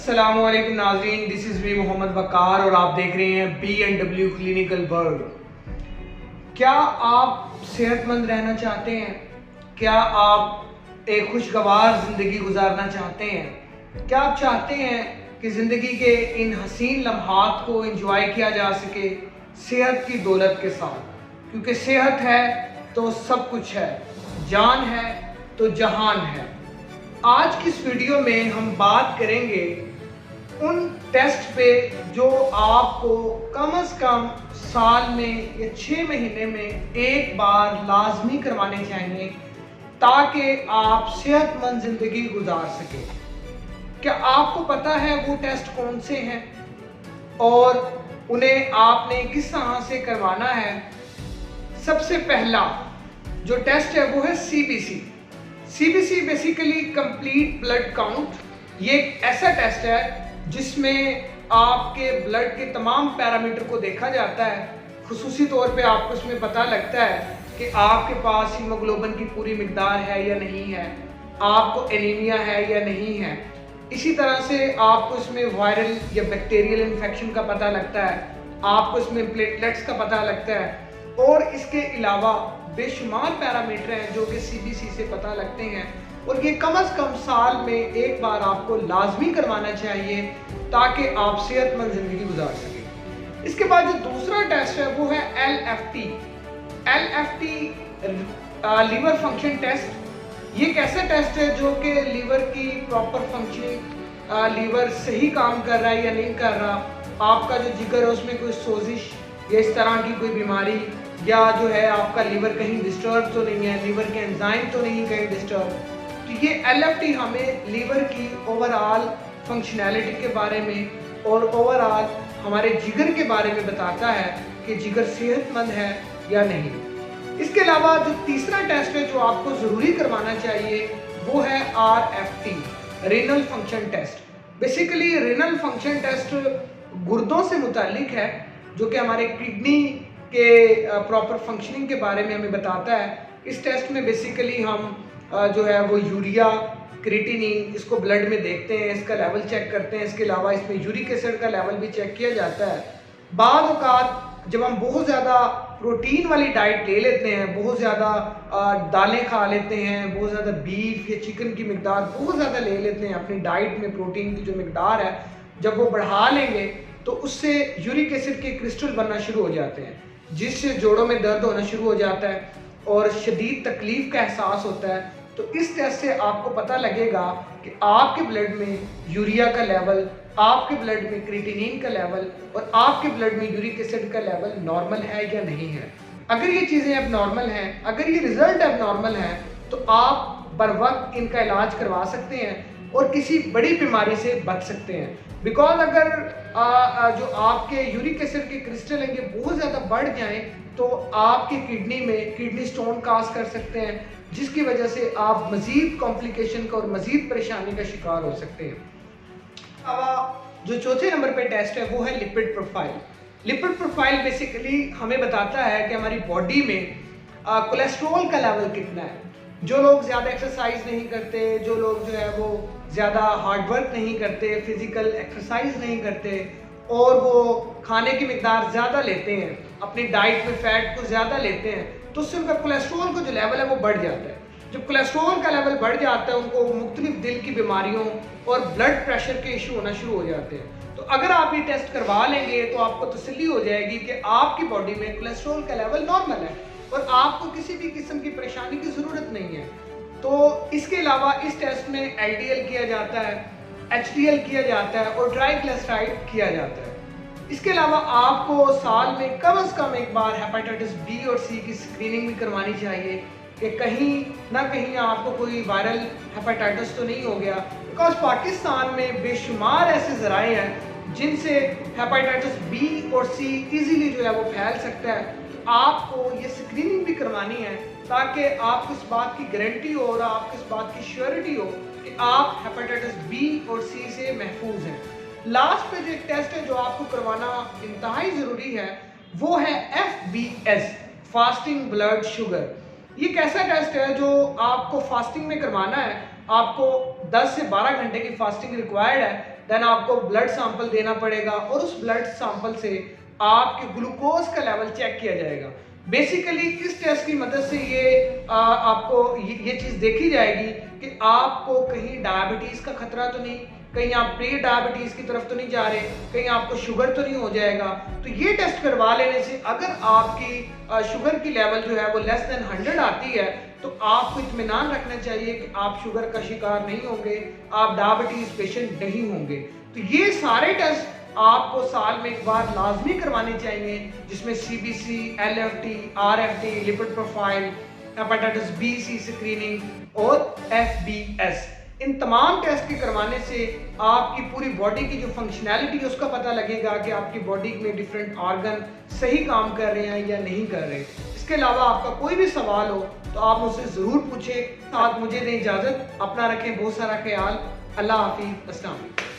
अस्सलामुअलैकुम नाज़रीन, this is me Mohammad वकार और आप देख रहे हैं B&W क्लिनिकल वर्ल्ड। क्या आप सेहतमंद रहना चाहते हैं? क्या आप एक खुशगवार ज़िंदगी गुजारना चाहते हैं? क्या आप चाहते हैं कि ज़िंदगी के इन हसीन लम्हात को एंजॉय किया जा सके सेहत की दौलत के साथ? क्योंकि सेहत है तो सब कुछ है, जान है तो जहान है। आज की इस वीडियो में हम बात करेंगे उन टेस्ट पे जो आपको कम से कम साल में या 6 महीने में एक बार लाजमी करवाने चाहिए ताकि आप सेहतमंद ज़िंदगी गुजार सकें। क्या आपको पता है वो टेस्ट कौन से हैं और उन्हें आपने किस तरह से करवाना है? सबसे पहला जो टेस्ट है वो है CBC। CBC basically complete blood count. ये एक ऐसा टेस्ट है जिसमें आपके ब्लड के तमाम पैरामीटर को देखा जाता है। खुसूसी तौर पे आपको इसमें पता लगता है कि आपके पास हीमोग्लोबिन की पूरी मिकदार है या नहीं है, आपको एनीमिया है या नहीं है। इसी तरह से आपको इसमें वायरल या बैक्टीरियल इन्फेक्शन का पता लगता है, आपको इसमें प्लेटलेट्स का पता लगता है और इसके अलावा बेशुमार पैरामीटर हैं जो कि CBC से पता लगते हैं और ये कम से कम साल में एक बार आपको लाजमी करवाना चाहिए ताकि आप सेहतमंद ज़िंदगी गुजार सकें। इसके बाद जो दूसरा टेस्ट है वो है LFT। LFT liver function test. ये एक ऐसा टेस्ट है जो कि लीवर की प्रॉपर फंक्शनिंग, लीवर सही काम कर रहा है या नहीं कर रहा, आपका जो जिगर है उसमें कोई सोजिश या इस तरह की कोई बीमारी या जो है आपका लीवर कहीं डिस्टर्ब तो नहीं है, लीवर के एंजाइम तो नहीं कहीं डिस्टर्ब। तो ये LFT हमें लीवर की ओवरऑल फंक्शनैलिटी के बारे में और ओवरऑल हमारे जिगर के बारे में बताता है कि जिगर सेहतमंद है या नहीं। इसके अलावा जो तीसरा टेस्ट है जो आपको ज़रूरी करवाना चाहिए वो है RFT, renal function test. Basically renal function test गुर्दों से मुतालिक है जो कि हमारे किडनी के प्रॉपर फंक्शनिंग के बारे में हमें बताता है। इस टेस्ट में बेसिकली हम जो है वो यूरिया, क्रिएटिनिन इसको ब्लड में देखते हैं, इसका लेवल चेक करते हैं। इसके अलावा इसमें यूरिक एसिड का लेवल भी चेक किया जाता है। बाद औक़ात जब हम बहुत ज़्यादा प्रोटीन वाली डाइट ले लेते हैं, बहुत ज़्यादा दालें खा लेते हैं, बहुत ज़्यादा बीफ या चिकन की मिकदार बहुत ज़्यादा ले लेते हैं अपनी डाइट में, प्रोटीन की जो मिकदार है जब वो बढ़ा लेंगे तो उससे यूरिक एसिड के क्रिस्टल बनना शुरू हो जाते हैं जिससे जोड़ों में दर्द होना शुरू हो जाता है और शदीद तकलीफ का एहसास होता है। तो इस टेस्ट से आपको पता लगेगा कि आपके ब्लड में यूरिया का लेवल, आपके ब्लड में क्रिएटिनिन का लेवल और आपके ब्लड में यूरिक एसिड का लेवल नॉर्मल है या नहीं है। अगर ये चीज़ें अब नॉर्मल हैं, अगर ये रिजल्ट अब नॉर्मल है तो आप बर वक्त इनका इलाज करवा सकते हैं और किसी बड़ी बीमारी से बच सकते हैं। बिकॉज अगर जो आपके यूरिक एसिड के क्रिस्टल हैं ये बहुत ज़्यादा बढ़ जाएं तो आपकी किडनी में किडनी स्टोन काज कर सकते हैं जिसकी वजह से आप मज़ीद कॉम्प्लिकेशन का और मज़ीद परेशानी का शिकार हो सकते हैं। अब जो चौथे नंबर पे टेस्ट है वो है lipid profile. Lipid profile basically हमें बताता है कि हमारी बॉडी में कोलेस्ट्रॉल का लेवल कितना है। जो लोग ज़्यादा एक्सरसाइज नहीं करते, जो लोग जो है वो ज़्यादा हार्ड वर्क नहीं करते, फिज़िकल एक्सरसाइज नहीं करते और वो खाने की मिकदार ज़्यादा लेते हैं, अपनी डाइट में फ़ैट को ज़्यादा लेते हैं तो उससे उनका कोलेस्ट्रॉल का जो लेवल है वो बढ़ जाता है। जब कोलेस्ट्रॉल का लेवल बढ़ जाता है उनको मुख्तलिफ दिल की बीमारियों और ब्लड प्रेशर के इशू होना शुरू हो जाते हैं। तो अगर आप ये टेस्ट करवा लेंगे तो आपको तसल्ली हो जाएगी कि आपकी बॉडी में कोलेस्ट्रॉल का लेवल नॉर्मल है और आपको किसी भी किस्म की परेशानी की ज़रूरत नहीं है। तो इसके अलावा इस टेस्ट में LDL किया जाता है, HDL किया जाता है और ट्राइग्लिसराइड किया जाता है। इसके अलावा आपको साल में कम से कम एक बार हेपेटाइटिस B और C की स्क्रीनिंग भी करवानी चाहिए कि कहीं ना कहीं आपको कोई वायरल हेपेटाइटिस तो नहीं हो गया। बिकॉज पाकिस्तान में बेशुमार ऐसे ज़राए हैं जिनसे हेपेटाइटिस B और C ईजीली जो है वो फैल सकता है। आपको ये स्क्रीनिंग भी करवानी है ताकि आपको इस बात की गारंटी हो और आपको इस बात की श्योरिटी हो कि आप हेपेटाइटिस B और C से महफूज हैं। लास्ट पे जो एक टेस्ट है जो आपको करवाना इंतहाई ज़रूरी है वो है FBS, फास्टिंग ब्लड शुगर। ये एक ऐसा टेस्ट है जो आपको फास्टिंग में करवाना है। आपको 10 से 12 घंटे की फास्टिंग रिक्वायर्ड है देन आपको ब्लड सैंपल देना पड़ेगा और उस ब्लड सैंपल से आपके ग्लूकोज का लेवल चेक किया जाएगा। बेसिकली इस टेस्ट की मदद से आपको ये चीज़ देखी जाएगी कि आपको कहीं डायबिटीज़ का खतरा तो नहीं, कहीं आप प्री डायबिटीज़ की तरफ तो नहीं जा रहे, कहीं आपको शुगर तो नहीं हो जाएगा। तो ये टेस्ट करवा लेने से अगर आपकी शुगर की लेवल जो है वो लेस देन 100 आती है तो आपको इत्मीनान रखना चाहिए कि आप शुगर का शिकार नहीं होंगे, आप डायबिटीज़ पेशेंट नहीं होंगे। तो ये सारे टेस्ट आपको साल में एक बार लाजमी करवाने चाहिए, जिसमें CBC, LFT, RFT, lipid profile, hepatitis B, C screening और FBS। इन तमाम टेस्ट के करवाने से आपकी पूरी बॉडी की जो फंक्शनैलिटी है उसका पता लगेगा कि आपकी बॉडी में डिफरेंट ऑर्गन सही काम कर रहे हैं या नहीं कर रहे। इसके अलावा आपका कोई भी सवाल हो तो आप मुझसे ज़रूर पूछें। साथ मुझे दें इजाज़त, अपना रखें बहुत सारा ख्याल। अल्लाह हाफिज़, अस्सलाम वालेकुम।